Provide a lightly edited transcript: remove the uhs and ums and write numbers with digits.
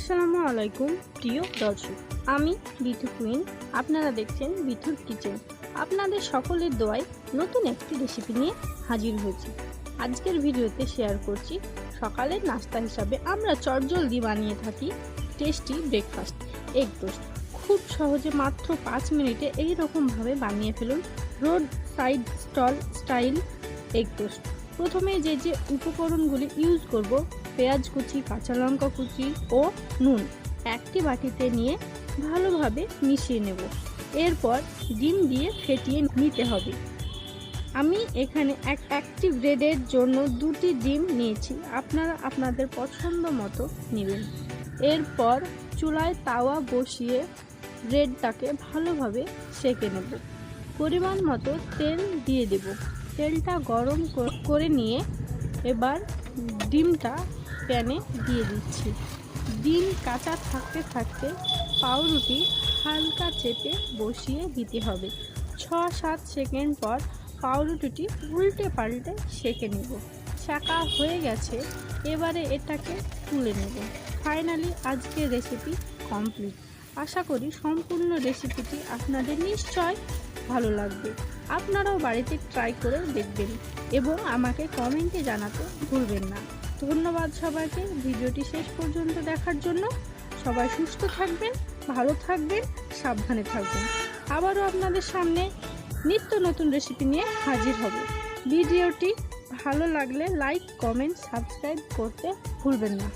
আসসালামু আলাইকুম প্রিয় দর্শক, আমি বিথু কুইন। আপনারা দেখছেন বিথুর কিচেন। আপনাদের সকলের দোয়ায় নতুন একটি রেসিপি নিয়ে হাজির হয়েছি। আজকের ভিডিওতে শেয়ার করছি সকালের নাস্তা হিসাবে আমরা চটজলদি বানিয়ে থাকি টেস্টি ব্রেকফাস্ট এগ টোস্ট। খুব সহজে মাত্র 5 মিনিটে এই রকমভাবে বানিয়ে ফেলুন road side stall style egg toast. প্রথমে যে উপকরণগুলি ইউজ করব, পেঁয়াজ কুচি, কাঁচা লঙ্কা কুচি ও নুন একটি বাটিতে নিয়ে ভালোভাবে মিশিয়ে নেব। এরপর ডিম দিয়ে ফেটিয়ে নিতে হবে। আমি এখানে একটি ব্রেডের জন্য 2টি ডিম নিয়েছি, আপনারা আপনাদের পছন্দ মতো নেবেন। এরপর চুলায় তাওয়া বসিয়ে ব্রেডটাকে ভালোভাবে সেঁকে নেব। পরিমাণ মতো তেল দিয়ে দেব। তেলটা গরম করে নিয়ে এবার ডিমটা প্যানে দিয়ে দিচ্ছি। ডিম কাঁচা থাকতে থাকতে পাউরুটি হালকা চেপে বসিয়ে দিতে হবে। 6-7 সেকেন্ড পর পাউরুটিটি উল্টে পাল্টে সেঁকে নেব। সেঁকা হয়ে গেছে, এবারে এটাকে তুলে নেব। ফাইনালি আজকের রেসিপি কমপ্লিট। আশা করি সম্পূর্ণ রেসিপিটি আপনাদের নিশ্চয় ভালো লাগবে। আপনারাও বাড়িতে ট্রাই করে দেখবেন এবং আমাকে কমেন্টে জানাতে ভুলবেন না। ধন্যবাদ সবাইকে ভিডিওটি শেষ পর্যন্ত দেখার জন্য। সবাই সুস্থ থাকবেন, ভালো থাকবেন, সাবধানে থাকবেন। আবারও আপনাদের সামনে নিত্য নতুন রেসিপি নিয়ে হাজির হব। ভিডিওটি ভালো লাগলে লাইক, কমেন্ট, সাবস্ক্রাইব করতে ভুলবেন না।